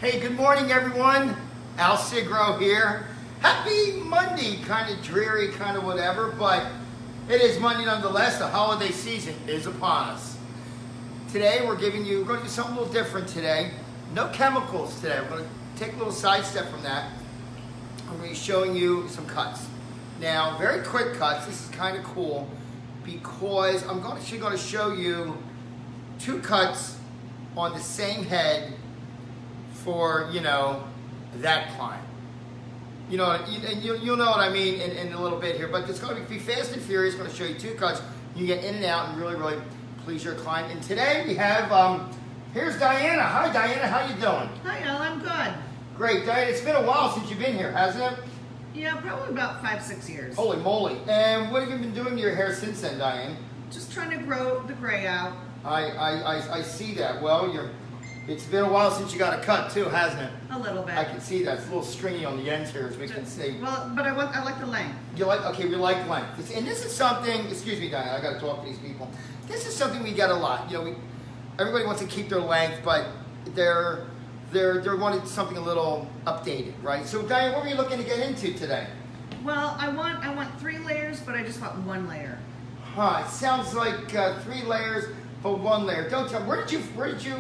Hey, good morning, everyone. Al Segro here. Happy Monday, kind of dreary, kind of whatever, but it is Monday nonetheless. The holiday season is upon us. Today, we're going to do something a little different today. No chemicals today. We're going to take a little sidestep from that. I'm going to be showing you some cuts. Now, very quick cuts. This is kind of cool because I'm actually going to show you two cuts on the same head for, that client. And you'll know what I mean in a little bit here, but it's going to be fast and furious. Going to show you two cuts. You get in and out and really, really please your client. And today we have, here's Diana. Hi, Diana. How you doing? Hi, Al. I'm good. Great, Diana. It's been a while since you've been here, hasn't it? Yeah, probably about 5-6 years. Holy moly. And what have you been doing to your hair since then, Diane? Just trying to grow the gray out. I see that. Well, it's been a while since you got a cut too, hasn't it? A little bit. I can see that. It's a little stringy on the ends here, as we can see. Well, but I like the length. We like length. And this is something, excuse me, Diane, I got to talk to these people. This is something we get a lot. Everybody wants to keep their length, but they're wanting something a little updated, right? So, Diane, what were you looking to get into today? Well, I want 3 layers, but I just want 1 layer. It sounds like 3 layers, but 1 layer. Don't tell me. Where did you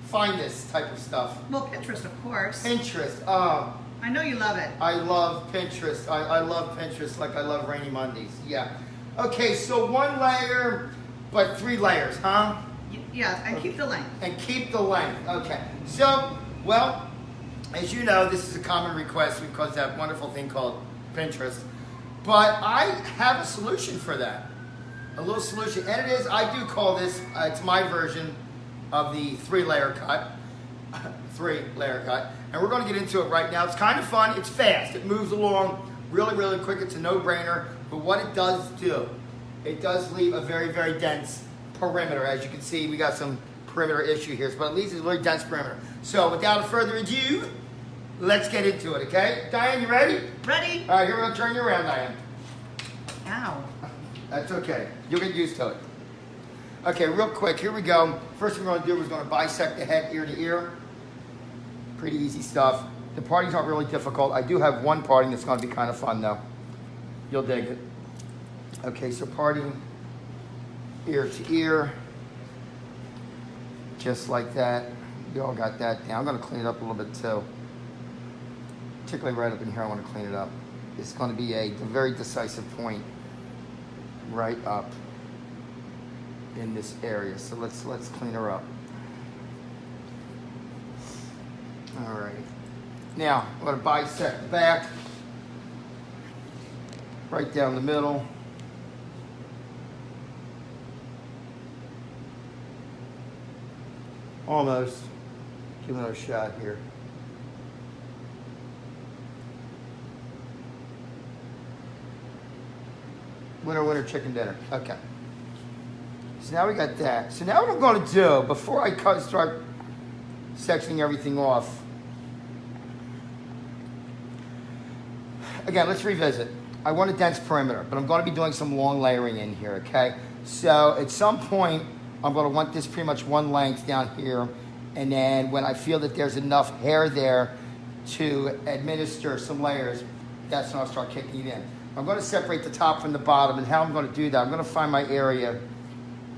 find this type of stuff? Well, Pinterest, of course. Pinterest. I know you love it. I love Pinterest. I love Pinterest like I love rainy Mondays. Yeah. Okay, so 1 layer, but 3 layers, huh? Yeah, and keep the length. And keep the length. Okay. So, well, as you know, this is a common request because of that wonderful thing called Pinterest. But I have a solution for that. A little solution. And it is, I do call this, it's my version of the 3-layer cut. 3-layer cut. And we're going to get into it right now. It's kind of fun. It's fast. It moves along really, really quick. It's a no-brainer. But what it does do, it does leave a very, very dense perimeter. As you can see, we got some perimeter issue here, but at least it's a very dense perimeter. So without further ado, let's get into it, okay? Diane, you ready? Ready? All right, here we're going to turn you around, Diane. Ow. That's okay. You'll get used to it. Okay, real quick, here we go. First thing we're going to do is going to bisect the head ear to ear. Pretty easy stuff. The parting's not really difficult. I do have one parting that's going to be kind of fun, though. You'll dig it. Okay, so parting ear to ear. Just like that. You all got that down. I'm going to clean it up a little bit, too. Particularly right up in here, I want to clean it up. It's going to be a very decisive point right up in this area. So let's clean her up. All right. Now, I'm going to bisect the back. Right down the middle. Almost. Give it another shot here. Winner, winner, chicken dinner. Okay. So now we got that. So now what I'm going to do, before I start sectioning everything off, again, let's revisit. I want a dense perimeter, but I'm going to be doing some long layering in here, okay? So at some point, I'm going to want this pretty much 1 length down here, and then when I feel that there's enough hair there to administer some layers, that's when I'll start kicking it in. I'm going to separate the top from the bottom, and how I'm going to do that, I'm going to find my area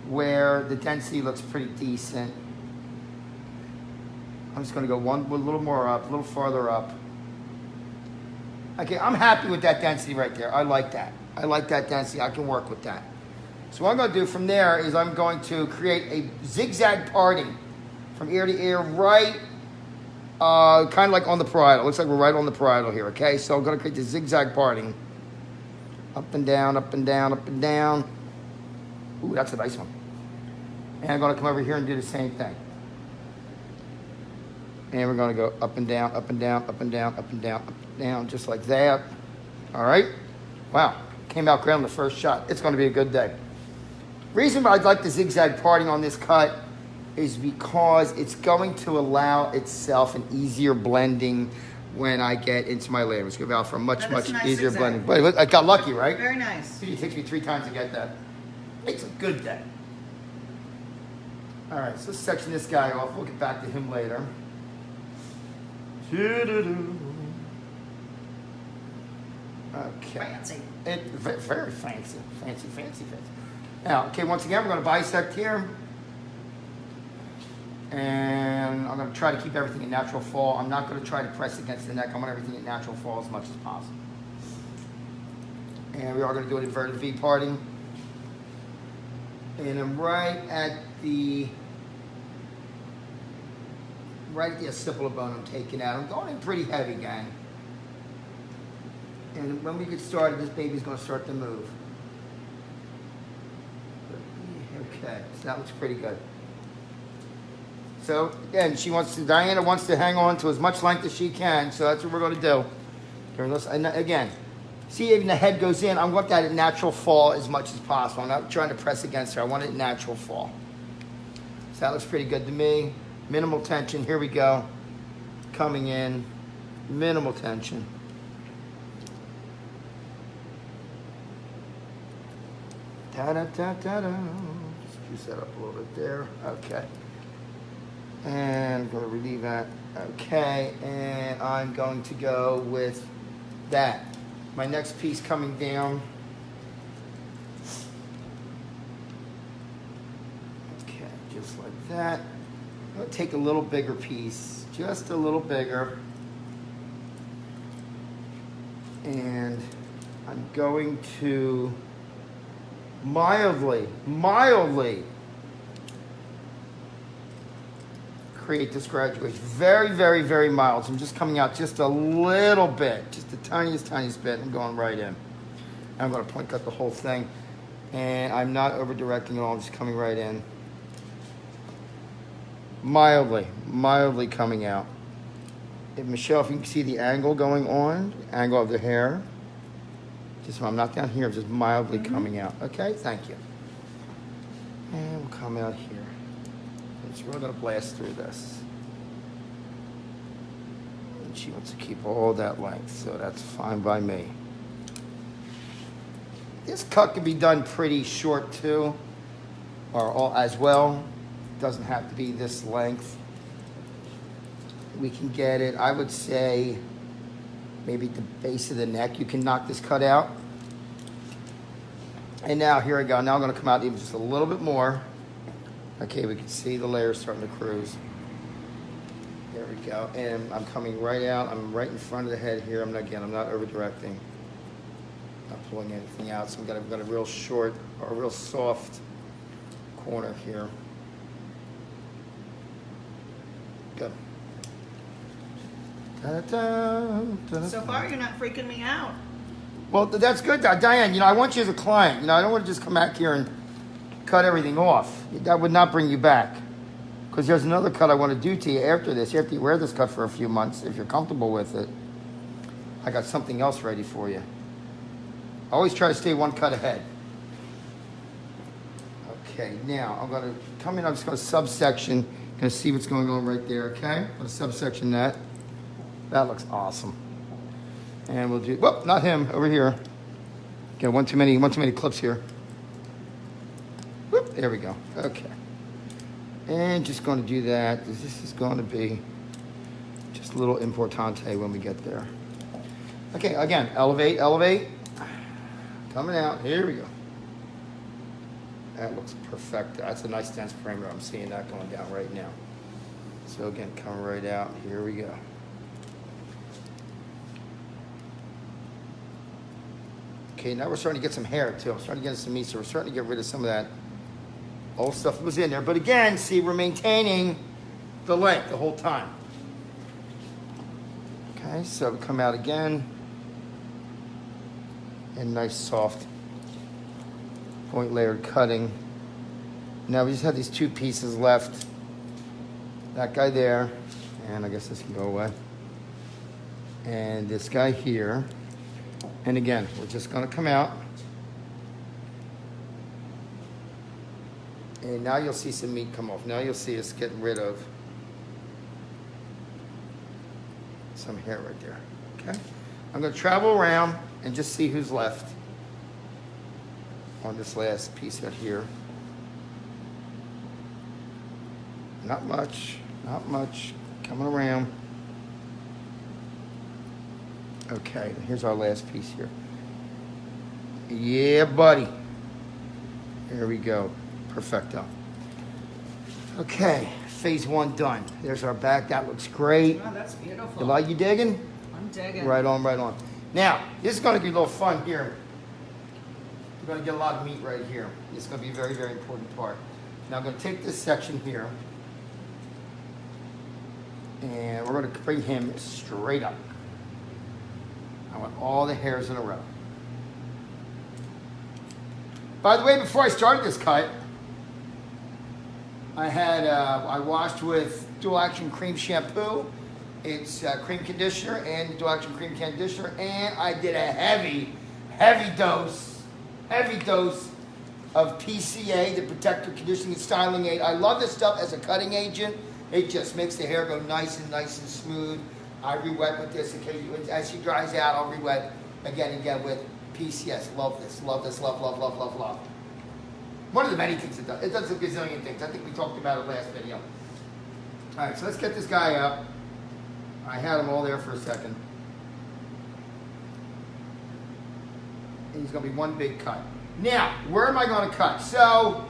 where the density looks pretty decent. I'm just going to go a little more up, a little farther up. Okay, I'm happy with that density right there. I like that. I like that density. I can work with that. So what I'm going to do from there is I'm going to create a zigzag parting from ear to ear right, kind of like on the parietal. Looks like we're right on the parietal here, okay? So I'm going to create the zigzag parting. Up and down, up and down, up and down. Ooh, that's a nice one. And I'm going to come over here and do the same thing. And we're going to go up and down, up and down, up and down, up and down, up and down, just like that. All right? Wow. Came out great on the first shot. It's going to be a good day. Reason why I'd like the zigzag parting on this cut is because it's going to allow itself an easier blending when I get into my layer. It's going to allow for a much nice easier zigzag. blending. But I got lucky, right? Very nice. See, it takes me 3 times to get that. It's a good day. All right, so let's section this guy off. We'll get back to him later. Doo-doo-doo. Okay. Fancy. Very fancy. Now, okay, once again, we're going to bisect here. And I'm going to try to keep everything in natural fall. I'm not going to try to press against the neck. I want everything in natural fall as much as possible. And we are going to do an inverted V parting. And I'm right at the occipital bone I'm taking out. I'm going in pretty heavy, gang. And when we get started, this baby's going to start to move. Okay, so that looks pretty good. So again, Diana wants to hang on to as much length as she can, so that's what we're going to do. And again, see, even the head goes in. I want that at natural fall as much as possible. I'm not trying to press against her. I want it natural fall. So that looks pretty good to me. Minimal tension. Here we go. Coming in. Minimal tension. Ta-da-ta-ta-da. Just juice that up a little bit there. Okay. And I'm going to relieve that. Okay. And I'm going to go with that. My next piece coming down. Okay, just like that. I'm going to take a little bigger piece, just a little bigger. And I'm going to mildly create this graduation. Very, very, very mild. So I'm just coming out just a little bit, just the tiniest bit. I'm going right in. I'm going to point cut the whole thing. And I'm not over directing at all. I'm just coming right in. Mildly coming out. Michelle, if you can see the angle going on, angle of the hair. Just when I'm not down here, I'm just mildly coming out. Okay, thank you. And we'll come out here. So we're going to blast through this. And she wants to keep all that length, so that's fine by me. This cut can be done pretty short too, or all as well. It doesn't have to be this length. We can get it, I would say, maybe at the base of the neck. You can knock this cut out. And now, here I go. Now I'm going to come out even just a little bit more. Okay, we can see the layers starting to cruise. There we go. And I'm coming right out. I'm right in front of the head here. I'm not over directing. Not pulling anything out. So I've got a real short or a real soft corner here. Good. So far, you're not freaking me out. Well, that's good, Diane. I want you as a client. I don't want to just come back here and cut everything off. That would not bring you back. Because there's another cut I want to do to you after this. After you wear this cut for a few months, if you're comfortable with it, I got something else ready for you. I always try to stay one cut ahead. Okay, now I'm going to come in. I'm just going to subsection. Going to see what's going on right there, okay? I'm going to subsection that. That looks awesome. And we'll do, whoop, not him, over here. Got one too many clips here. Whoop, there we go, okay. And just going to do that. This is going to be just a little importante when we get there. Okay, again, elevate. Coming out, here we go. That looks perfect. That's a nice dense perimeter. I'm seeing that going down right now. So again, come right out, here we go. Okay, now we're starting to get some hair too. I'm starting to get some meat, so we're starting to get rid of some of that old stuff that was in there. But again, see, we're maintaining the length the whole time. Okay, so we come out again. And nice soft point layered cutting. Now we just have these two pieces left. That guy there, and I guess this can go away. And this guy here. And again, we're just going to come out. And now you'll see some meat come off. Now you'll see us getting rid of some hair right there. Okay? I'm going to travel around and just see who's left on this last piece out here. Not much. Coming around. Okay, here's our last piece here. Yeah, buddy. Here we go. Perfecto. Okay, phase 1 done. There's our back. That looks great. Oh, that's beautiful. You like you digging? I'm digging. Right on, right on. Now, this is going to be a little fun here. We're going to get a lot of meat right here. This is going to be a very, very important part. Now, I'm going to take this section here, and we're going to bring him straight up. I want all the hairs in a row. By the way, before I started this cut, I washed with dual action cream shampoo. It's cream conditioner and dual action cream conditioner, and I did a heavy dose of PCA, the Protector Conditioning and Styling Aid. I love this stuff as a cutting agent. It just makes the hair go nice and smooth. I re-wet with this occasionally. As she dries out, I'll re-wet again with PCS. Love this, love. One of the many things it does. It does a gazillion things. I think we talked about it last video. All right, so let's get this guy up. I had him all there for a second. And he's gonna be one big cut. Now, where am I gonna cut? So,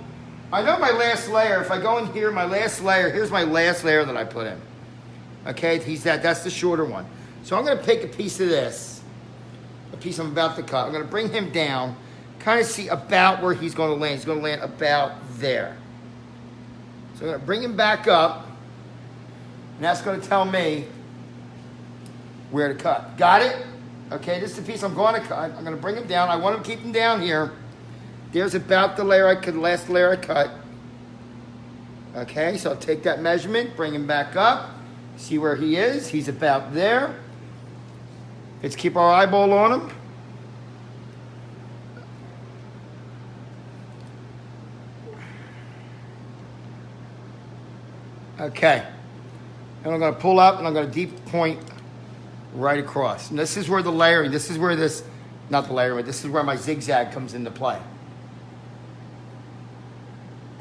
I know my last layer. If I go in here, my last layer, here's my last layer that I put in. Okay, that's the shorter one. So I'm gonna take a piece of this, a piece I'm about to cut. I'm gonna bring him down, kind of see about where he's gonna land. He's gonna land about there. So I'm gonna bring him back up, and that's gonna tell me where to cut. Got it? Okay, this is the piece I'm gonna cut. I'm gonna bring him down. I want to keep him down here. There's about the layer last layer I cut. Okay, so I'll take that measurement, bring him back up, see where he is. He's about there. Let's keep our eyeball on him. Okay, and I'm going to pull up and I'm going to deep point right across. And this is where the layering, this is where this, not the layering, but this is where my zigzag comes into play.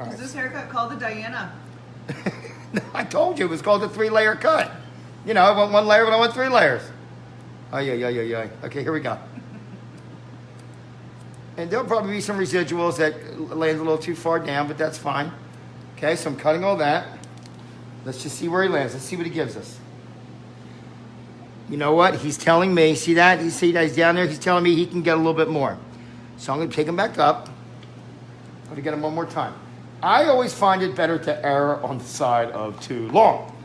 All right. Is this haircut called the Diana? I told you it was called a 3-layer cut. You know, I want 1 layer, but I want 3 layers. Oh, yeah. Okay, here we go. And there'll probably be some residuals that land a little too far down, but that's fine. Okay, so I'm cutting all that. Let's just see where he lands. Let's see what he gives us. You know what? He's telling me, see that? You see that he's down there? He's telling me he can get a little bit more. So I'm going to take him back up. I'm going to get him one more time. I always find it better to err on the side of too long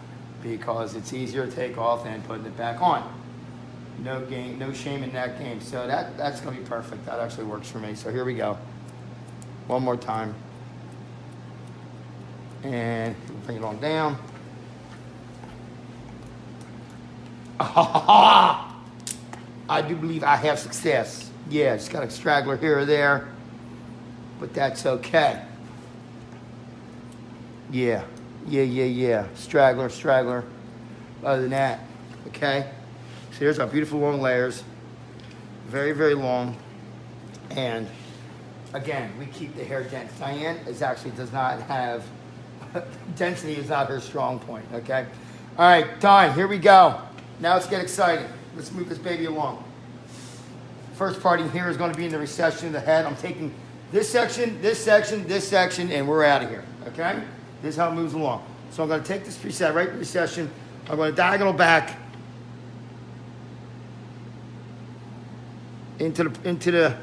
because it's easier to take off than putting it back on. No shame in that game. So that's going to be perfect. That actually works for me. So here we go. One more time. And bring it on down. I do believe I have success. Yeah, just got a straggler here or there, but that's okay. Yeah. Straggler. Other than that, okay. So here's our beautiful long layers. Very, very long. And again, we keep the hair dense. Diane does not have, density is not her strong point, okay? All right, done, here we go. Now let's get excited. Let's move this baby along. First part in here is going to be in the recession of the head. I'm taking this section, and we're out of here, okay? This is how it moves along. So I'm going to take this preset right in the recession. I'm going to diagonal back into the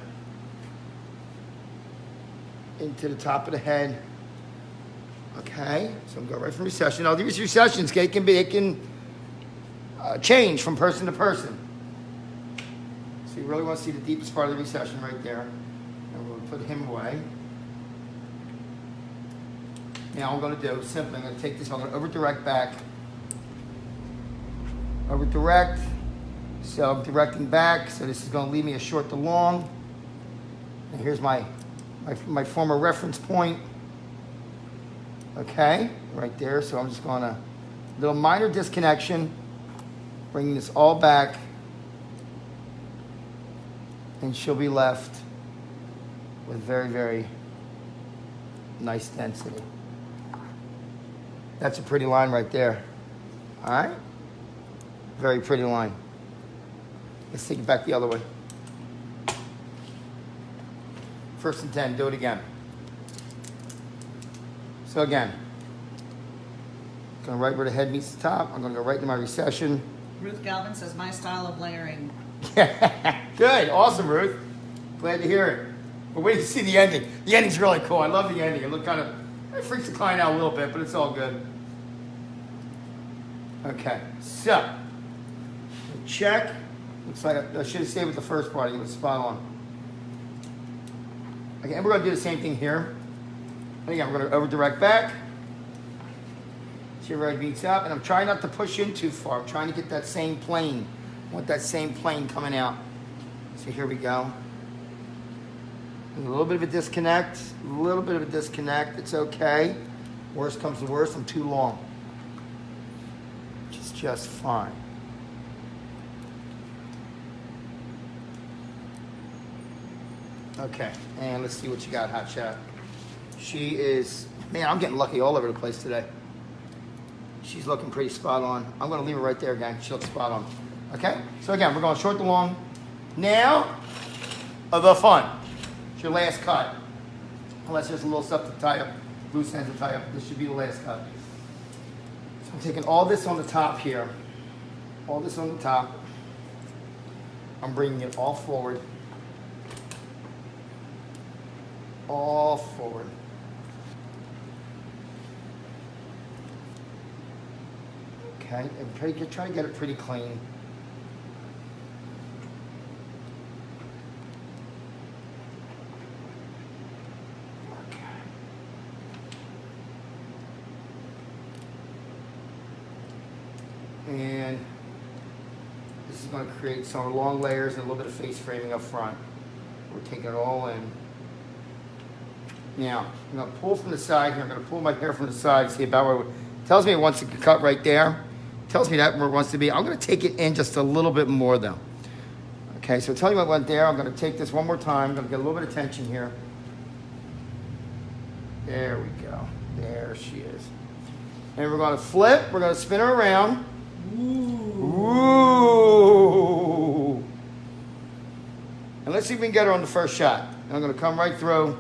top of the head. Okay, so I'm going right from recession. Now these recessions, it can change from person to person. So you really want to see the deepest part of the recession right there. And we'll put him away. Now I'm going to do simply, I'm going to take this, I'm going to over direct back. Over direct. So I'm directing back. So this is going to leave me a short to long. And here's my former reference point. Okay, right there. So I'm just going to, little minor disconnection, bringing this all back, and she'll be left with very, very nice density. That's a pretty line right there. All right, very pretty line. Let's take it back the other way. First and 10, do it again. So again, going right where the head meets the top. I'm gonna go right to my recession. Ruth Galvin says, my style of layering. Good, awesome, Ruth. Glad to hear it. But wait to see the ending. The ending's really cool. I love the ending. It looked it freaks the client out a little bit, but it's all good. Okay, so check. Looks like I should have stayed with the first part. It was spot on. Okay, and we're going to do the same thing here. And again, we're going to over direct back. See where it beats up, and I'm trying not to push in too far. I'm trying to get that same plane. I want that same plane coming out. So here we go. A little bit of a disconnect. A little bit of a disconnect. It's okay. Worst comes to worst. I'm too long. Which is just fine. Okay, and let's see what you got, Hot Shot. She is, man, I'm getting lucky all over the place today. She's looking pretty spot on. I'm going to leave her right there again. She looks spot on. Okay, so again, we're going short to long. Now, the fun. It's your last cut. Unless there's a little stuff to tie up, loose ends to tie up. This should be the last cut. So I'm taking all this on the top here. All this on the top. I'm bringing it all forward. All forward. Okay, and try to get it pretty clean. Okay. And this is going to create some long layers and a little bit of face framing up front. We're taking it all in. Now, I'm going to pull from the side here. I'm going to pull my hair from the side, see about where it tells me it wants to cut right there. Tells me that where it wants to be. I'm going to take it in just a little bit more, though. Okay, so tell you what went there. I'm going to take this one more time. I'm going to get a little bit of tension here. There we go. There she is. And we're going to flip. We're going to spin her around. Ooh. Ooh. And let's see if we can get her on the first shot. I'm going to come right through.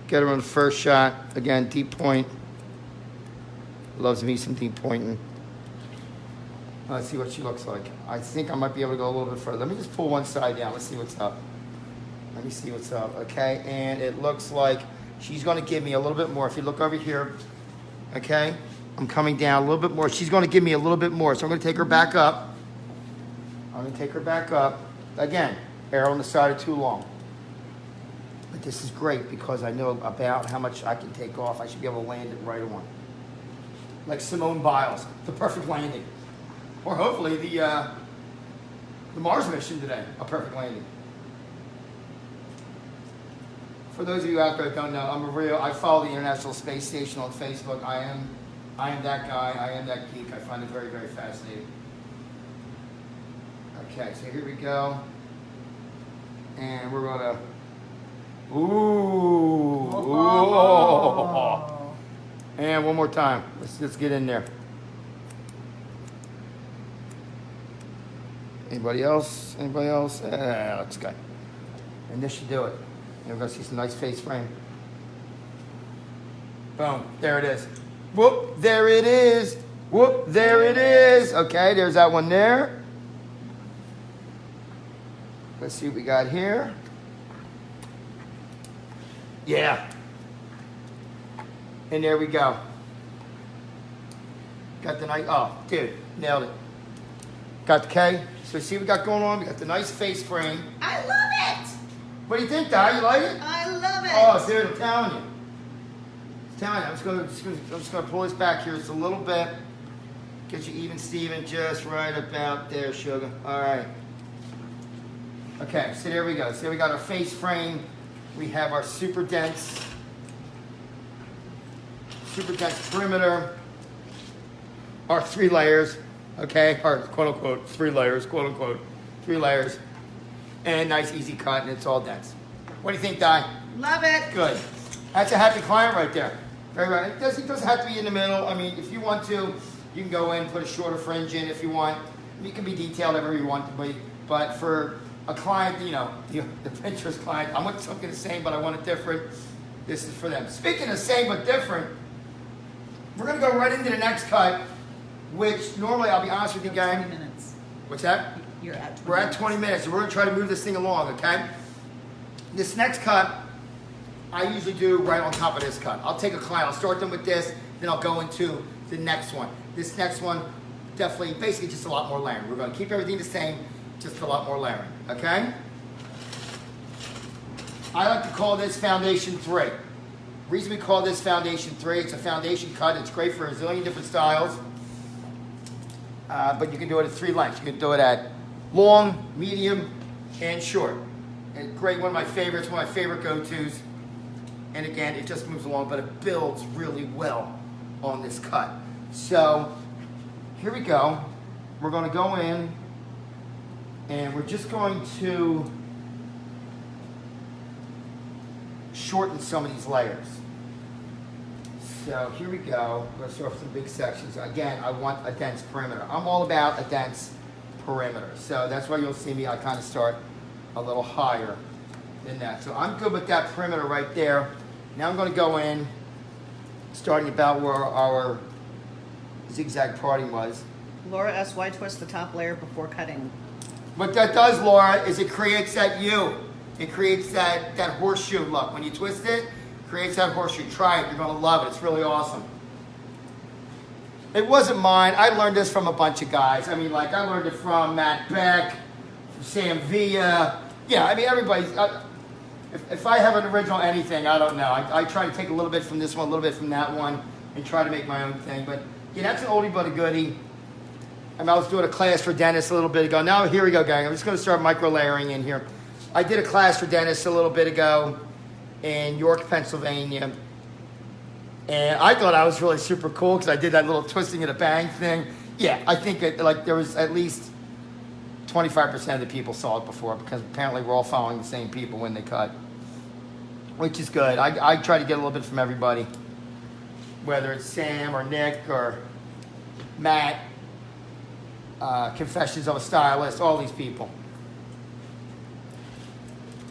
Get her on the first shot. Again, deep point. Loves me some deep pointing. Let's see what she looks like. I think I might be able to go a little bit further. Let me just pull one side down. Let's see what's up. Let me see what's up. Okay, and it looks like she's going to give me a little bit more. If you look over here, okay, I'm coming down a little bit more. She's going to give me a little bit more. So I'm going to take her back up. I'm going to take her back up. Again, hair on the side of too long. But this is great because I know about how much I can take off. I should be able to land it right on. Like Simone Biles, the perfect landing. Or hopefully the Mars mission today, a perfect landing. For those of you out there that don't know, I follow the International Space Station on Facebook. I am that guy, I am that geek. I find it very, very fascinating. Okay, so here we go. And we're gonna, ooh. And one more time. Let's get in there. Anybody else? Anybody else? Let's go. And this should do it. And we're going to see some nice face frame. Boom. There it is. Whoop. There it is. Whoop. There it is. Okay, there's that one there. Let's see what we got here. Yeah. And there we go. Got the nice, oh, dude, nailed it. Got the K. So see what we got going on? We got the nice face frame. I love it! What do you think, Di? You like it? I love it! Oh, dude, I'm telling you. I'm telling you, I'm just gonna pull this back here just a little bit. Get you even, Steven, just right about there, sugar. All right. Okay, so there we go. So we got our face frame. We have our super dense perimeter. Our 3 layers, okay? Our quote unquote 3 layers, quote unquote 3 layers. And nice easy cut, and it's all dense. What do you think, Di? Love it! Good. That's a happy client right there. Very right. It doesn't have to be in the middle. I mean, if you want to, you can go in, put a shorter fringe in if you want. You can be detailed however you want to be, but for a client, you know, the Pinterest client, I want something the same, but I want it different. This is for them. Speaking of same but different, we're gonna go right into the next cut, which normally, I'll be honest with you, gang. 20 minutes. What's that? You're at 20 We're at minutes. 20 minutes, so we're gonna try to move this thing along, okay? This next cut, I usually do right on top of this cut. I'll take a client, I'll start them with this, then I'll go into the next one. This next one, definitely, basically just a lot more layering. We're gonna keep everything the same, just a lot more layering, okay? I like to call this Foundation 3. Reason we call this Foundation 3, it's a foundation cut. It's great for a zillion different styles. But you can do it at 3 lengths. You can do it at long, medium, and short. And great, one of my favorites, one of my favorite go-tos. And again, it just moves along, but it builds really well on this cut. So, here we go. We're gonna go in, and we're just going to shorten some of these layers. So here we go. We're gonna start with some big sections. Again, I want a dense perimeter. I'm all about a dense perimeter. So that's why you'll see me, I kind of start a little higher than that. So I'm good with that perimeter right there. Now I'm gonna go in, starting about where our zigzag parting was. Laura S. Why twist the top layer before cutting? What that does, Laura, is it creates that U. It creates that horseshoe look. When you twist it, creates that horseshoe. Try it, you're gonna love it. It's really awesome. It wasn't mine. I learned this from a bunch of guys. I mean, like, I learned it from Matt Beck, from Sam Villa. Yeah, I mean, everybody's, if I have an original anything, I don't know. I try to take a little bit from this one, a little bit from that one, and try to make my own thing. But yeah, that's an oldie but a goodie. I mean, I was doing a class for dentists a little bit ago. Now, here we go, gang. I'm just gonna start micro layering in here. I did a class for dentists a little bit ago in York, Pennsylvania. And I thought I was really super cool because I did that little twisting and a bang thing. Yeah, I think like there was at least 25% of the people saw it before because apparently we're all following the same people when they cut, which is good. I try to get a little bit from everybody, whether it's Sam or Nick or Matt, Confessions of a Stylist, all these people.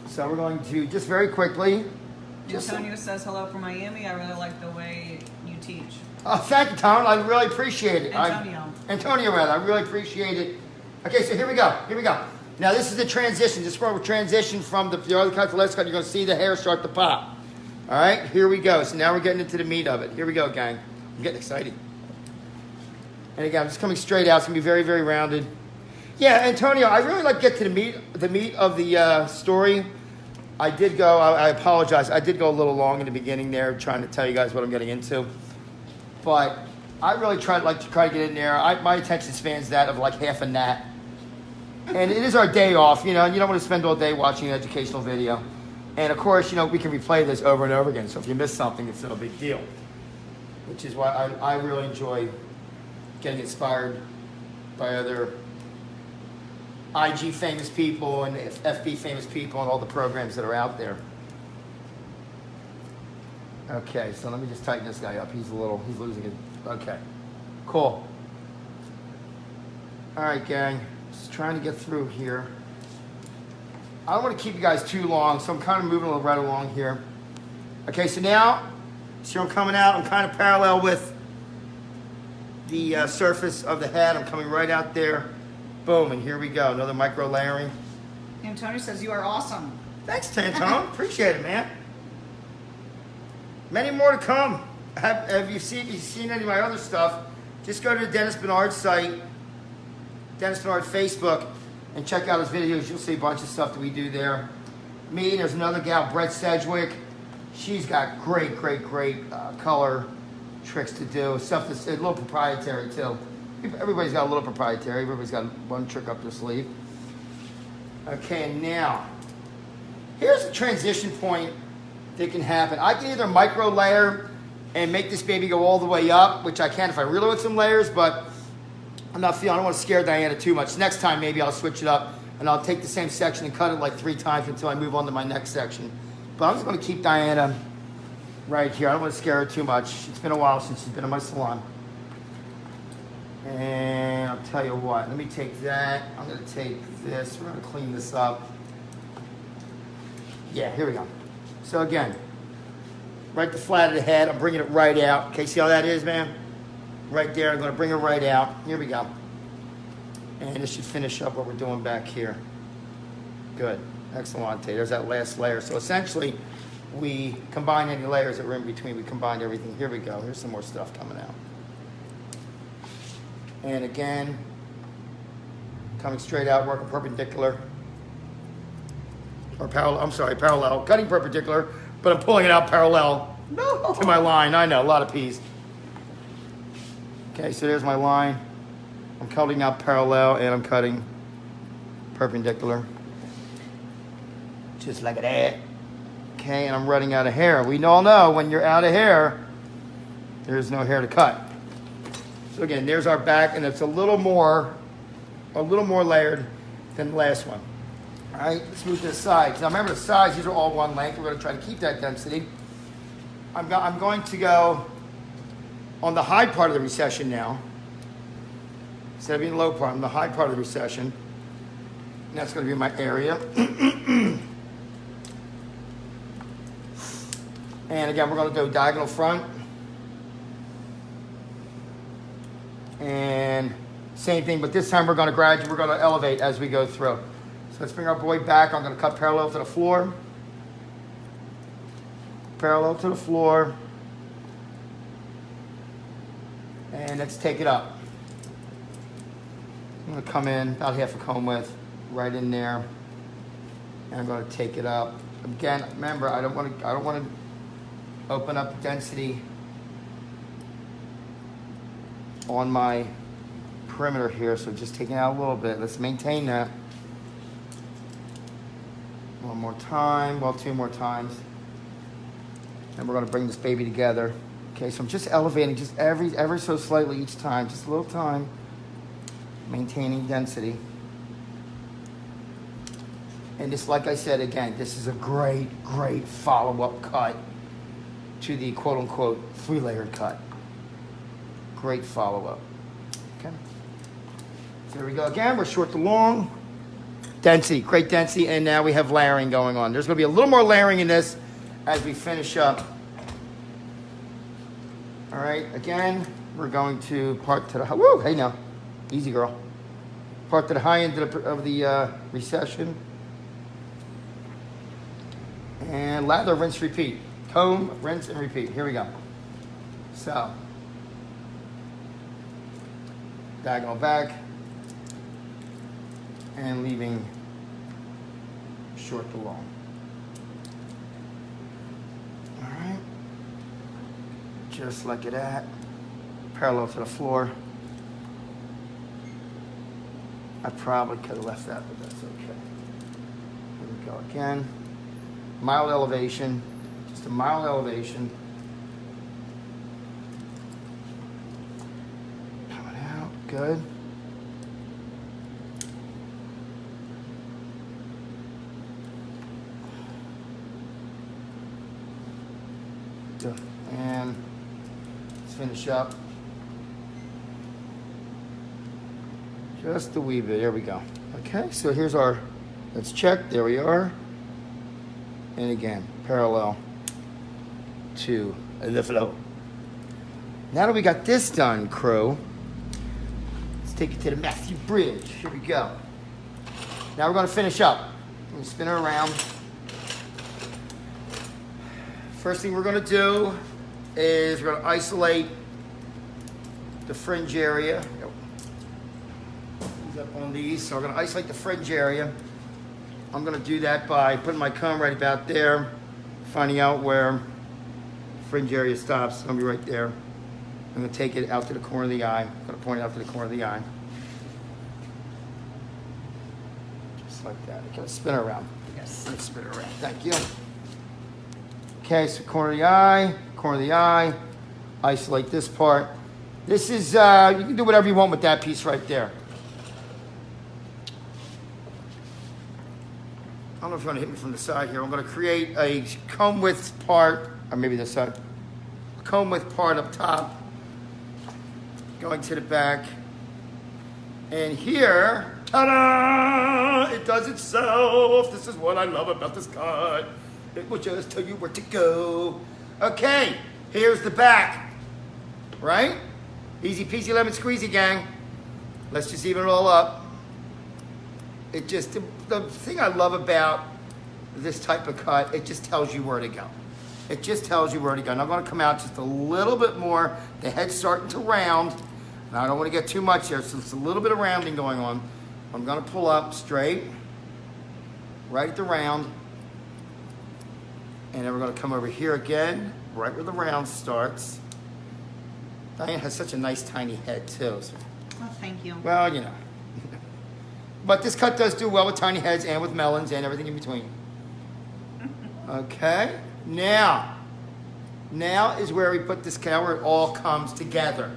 So we're going to just very quickly. Antonio says hello from Miami. I really like the way you teach. Oh, thank you, Tom. I really appreciate it. Antonio, rather. I really appreciate it. Okay, so here we go. Here we go. Now this is the transition. This is where we transition from the other cut to the last cut. You're going to see the hair start to pop. All right, here we go. So now we're getting into the meat of it. Here we go, gang. I'm getting excited. And again, I'm just coming straight out. It's going to be very, very rounded. Yeah, Antonio, I really like to get to the meat of the story. I did go, I apologize, I did go a little long in the beginning there trying to tell you guys what I'm getting into. But I really try to get in there. My attention span's that of like half a gnat. And it is our day off, you know, and you don't want to spend all day watching an educational video. And of course, you know, we can replay this over and over again. So if you miss something, it's no big deal. Which is why I really enjoy getting inspired by other IG famous people and FB famous people and all the programs that are out there. Okay, so let me just tighten this guy up. He's losing it. Okay, cool. All right, gang, just trying to get through here. I don't want to keep you guys too long, so I'm kind of moving a little right along here. Okay, so now, see I'm coming out, I'm kind of parallel with the surface of the head. I'm coming right out there. Boom, and here we go. Another micro layering. Antonio says you are awesome. Thanks, Tantone. Appreciate it, man. Many more to come. Have you seen any of my other stuff? Just go to the Dennis Bernard site, Dennis Bernard Facebook, and check out his videos. You'll see a bunch of stuff that we do there. Me, there's another gal, Brett Sedgwick. She's got great color tricks to do. Stuff that's a little proprietary, too. Everybody's got a little proprietary. Everybody's got one trick up their sleeve. Okay, now, here's a transition point that can happen. I can either micro layer and make this baby go all the way up, which I can if I really want some layers, but I don't want to scare Diana too much. Next time, maybe I'll switch it up, and I'll take the same section and cut it like 3 times until I move on to my next section. But I'm just going to keep Diana right here. I don't want to scare her too much. It's been a while since she's been in my salon. And I'll tell you what, let me take that. I'm gonna take this, we're gonna clean this up. Yeah, here we go. So again, right the flat of the head, I'm bringing it right out. Okay, see how that is, man? Right there, I'm gonna bring it right out. Here we go. And this should finish up what we're doing back here. Good, excellent. There's that last layer. So essentially, we combine any layers that were in between. We combined everything. Here we go. Here's some more stuff coming out. And again, coming straight out, working perpendicular. Or parallel, I'm sorry, parallel. Cutting perpendicular, but I'm pulling it out parallel to my line. I know, a lot of P's. Okay, so there's my line. I'm cutting out parallel and I'm cutting perpendicular. Just like that. Okay, and I'm running out of hair. We all know when you're out of hair, there's no hair to cut. So again, there's our back, and it's a little more layered than the last one. All right, let's move to the sides. Now remember the sides, these are all one length. We're gonna try to keep that density. I'm going to go on the high part of the recession now. Instead of being the low part, I'm the high part of the recession. And that's gonna be my area. And again, we're gonna do diagonal front. And same thing, but this time we're gonna elevate as we go through. So let's bring our boy back. I'm gonna cut parallel to the floor. Parallel to the floor. And let's take it up. I'm gonna come in about half a comb width, right in there. And I'm gonna take it up. Again, remember, I don't wanna open up density on my perimeter here, so just taking out a little bit. Let's maintain that. One more time, well, two more times. And we're gonna bring this baby together. Okay, so I'm just elevating just ever so slightly each time, just a little time, maintaining density. And this, like I said, again, this is a great follow-up cut to the quote-unquote 3-layered cut. Great follow-up. Okay. So there we go again. We're short to long. Density, great density, and now we have layering going on. There's going to be a little more layering in this as we finish up. All right, again, we're going to part to the woo. Hey now, easy girl. Part to the high end of the recession, and lather, rinse, repeat. Comb, rinse, and repeat. Here we go. So, diagonal back, and leaving short to long. All right. Just like that. Parallel to the floor. I probably could have left that, but that's okay. Here we go again. Mild elevation. Just a mild elevation. Coming out. Good. Good. And let's finish up. Just a wee bit. There we go. Okay, so here's our, let's check. There we are. And again, parallel to the flow. Now that we got this done, crew, let's take it to the Matthew Bridge. Here we go. Now we're going to finish up. I'm going to spin her around. First thing we're going to do is we're going to isolate the fringe area. Up on these, so we're going to isolate the fringe area. I'm going to do that by putting my comb right about there, finding out where the fringe area stops. It's going to be right there. I'm going to take it out to the corner of the eye. I'm going to point it out to the corner of the eye. Just like that. Can I spin her around? Yes. Let's spin her around. Thank you. Okay, so corner of the eye, isolate this part. This is, you can do whatever you want with that piece right there. I don't know if you want to hit me from the side here. I'm going to create a comb width part, or maybe this side. A comb width part up top, going to the back, And here, ta-da! It does itself. This is what I love about this cut. It will just tell you where to go. Okay, here's the back. Right? Easy peasy lemon squeezy, gang. Let's just even it all up. It just, the thing I love about this type of cut, it just tells you where to go. It just tells you where to go. And I'm going to come out just a little bit more. The head's starting to round. And I don't want to get too much there, so it's a little bit of rounding going on. I'm going to pull up straight, right at the round. And then we're going to come over here again, right where the round starts. Diane has such a nice tiny head too. So. Well, thank you. Well, you know. But this cut does do well with tiny heads and with melons and everything in between. Okay. Now is where we put this cow, where it all comes together.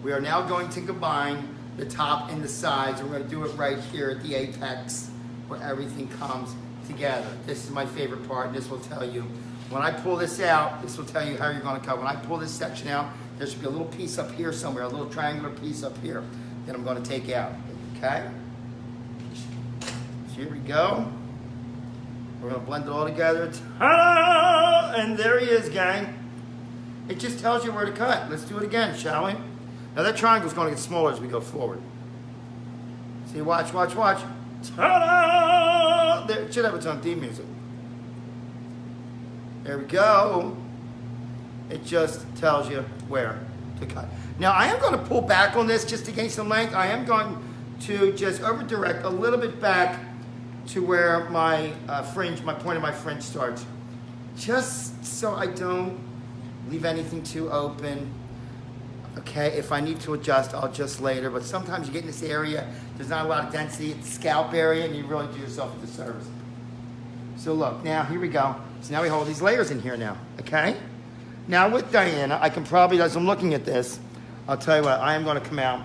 We are now going to combine the top and the sides. We're going to do it right here at the apex where everything comes together. This is my favorite part, and this will tell you. When I pull this out, this will tell you how you're going to cut. When I pull this section out, there should be a little piece up here somewhere, a little triangular piece up here that I'm going to take out. Okay? So here we go. We're going to blend it all together. Ta-da! And there he is, gang. It just tells you where to cut. Let's do it again, shall we? Now that triangle is going to get smaller as we go forward. See, watch, watch, watch. Ta-da! There, it should have its own theme music. There we go. It just tells you where to cut. Now I am going to pull back on this just to gain some length. I am going to just over direct a little bit back to where my fringe, my point of my fringe starts. Just so I don't leave anything too open. Okay, if I need to adjust, I'll adjust later. But sometimes you get in this area, there's not a lot of density at the scalp area, and you really do yourself a disservice. So look, now here we go. So now we hold these layers in here now, okay? Now with Diana, I can probably, as I'm looking at this, I'll tell you what, I am going to come out.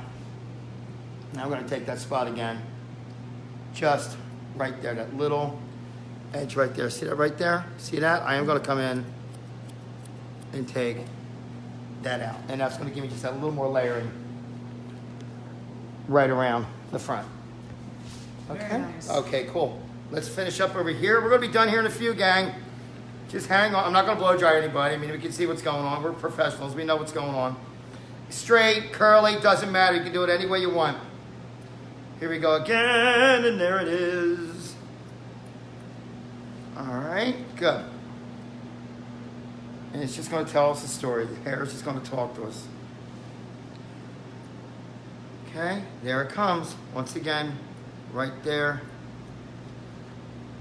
Now I'm going to take that spot again. Just right there, that little edge right there. See that right there? See that? I am going to come in and take that out. And that's going to give me just a little more layering right around the front. Okay? Very nice. Okay, cool. Let's finish up over here. We're going to be done here in a few, gang. Just hang on. I'm not going to blow dry anybody. I mean, we can see what's going on. We're professionals. We know what's going on. Straight, curly, doesn't matter. You can do it any way you want. Here we go again, and there it is. All right, good. And it's just going to tell us a story. The hair is just going to talk to us. Okay, there it comes. Once again, right there.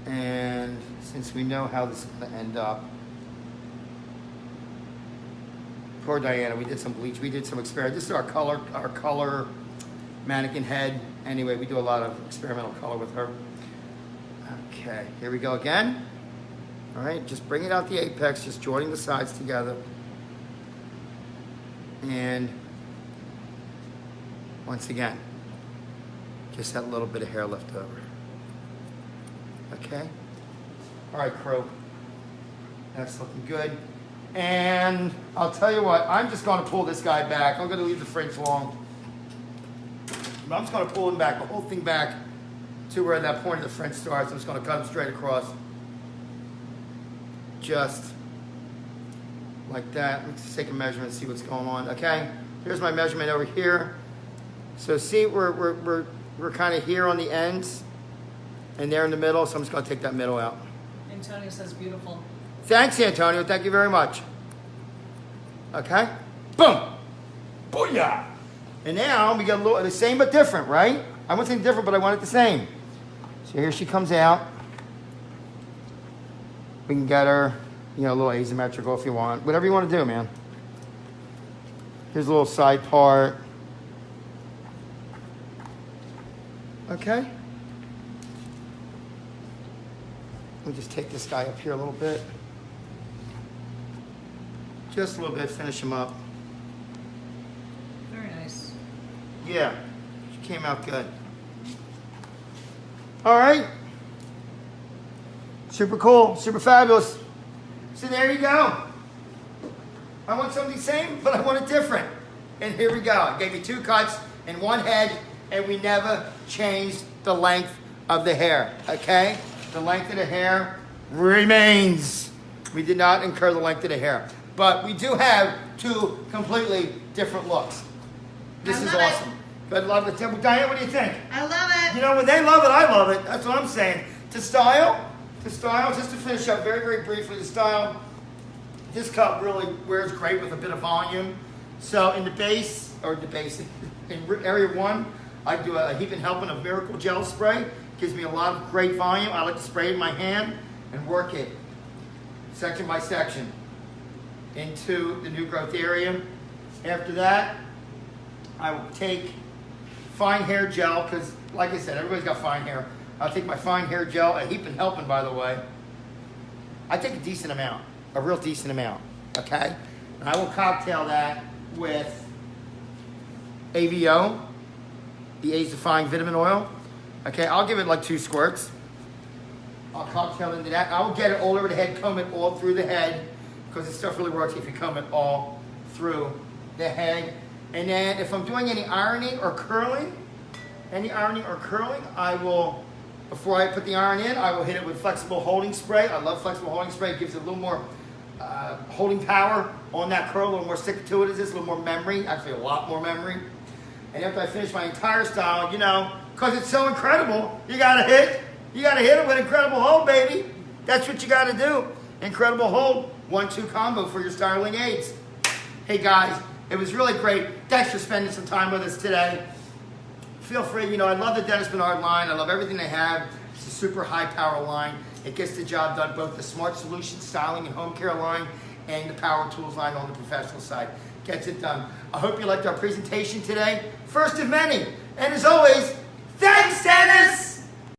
And since we know how this is going to end up, poor Diana, we did some bleach, we did some experiment. This is our color mannequin head. Anyway, we do a lot of experimental color with her. Okay, here we go again. All right, just bring it out the apex, just joining the sides together. And once again, just that little bit of hair left over. Okay? All right, crew. That's looking good. And I'll tell you what, I'm just going to pull this guy back. I'm going to leave the fringe long. But I'm just going to pull him back, the whole thing back to where that point of the fringe starts. I'm just going to cut him straight across. Just like that. Let's just take a measurement and see what's going on. Okay? Here's my measurement over here. So see, we're kind of here on the ends. And there in the middle, so I'm just going to take that middle out. Antonio says beautiful. Thanks, Antonio. Thank you very much. Okay? Boom! Booyah! And now we got a little, the same but different, right? I want something different, but I want it the same. So here she comes out. We can get her, you know, a little asymmetrical if you want. Whatever you want to do, man. Here's a little side part. Okay? We'll just take this guy up here a little bit. Just a little bit, finish him up. Very nice. Yeah, she came out good. All right. Super cool, super fabulous. So there you go. I want something the same, but I want it different. And here we go. I gave you two cuts. in one head, and we never changed the length of the hair, okay? The length of the hair remains. We did not incur the length of the hair. But we do have two completely different looks. This is awesome. Good, love it. Diane, what do you think? I love it. You know, when they love it, I love it. That's what I'm saying. To style, just to finish up very, very briefly, the style, this cut really wears great with a bit of volume. So in the base, in area 1, I do a Heap and Helping of Miracle Gel Spray. Gives me a lot of great volume. I like to spray it in my hand and work it section by section into the new growth area. After that, I will take fine hair gel, because like I said, everybody's got fine hair. I'll take my fine hair gel, a Heap and Helping, by the way. I take a decent amount, a real decent amount, okay? And I will cocktail that with AVO, the Age Defying Vitamin Oil. Okay, I'll give it like 2 squirts. I'll cocktail into that. I will get it all over the head, comb it all through the head, because this stuff really works if you comb it all through the head. And then if I'm doing any ironing or curling, I will, before I put the iron in, I will hit it with flexible holding spray. I love flexible holding spray. It gives it a little more holding power on that curl, a little more stick to it, a little more memory, actually a lot more memory. And after I finish my entire style, you know, because it's so incredible, you gotta hit it with Incredible Hold, baby. That's what you gotta do. Incredible Hold, 1-2 combo for your styling aids. Hey guys, it was really great. Thanks for spending some time with us today. Feel free, you know, I love the Dennis Bernard line. I love everything they have. It's a super high power line. It gets the job done, both the Smart Solutions styling and home care line and the Powertools line on the professional side. Gets it done. I hope you liked our presentation today. First of many. And as always,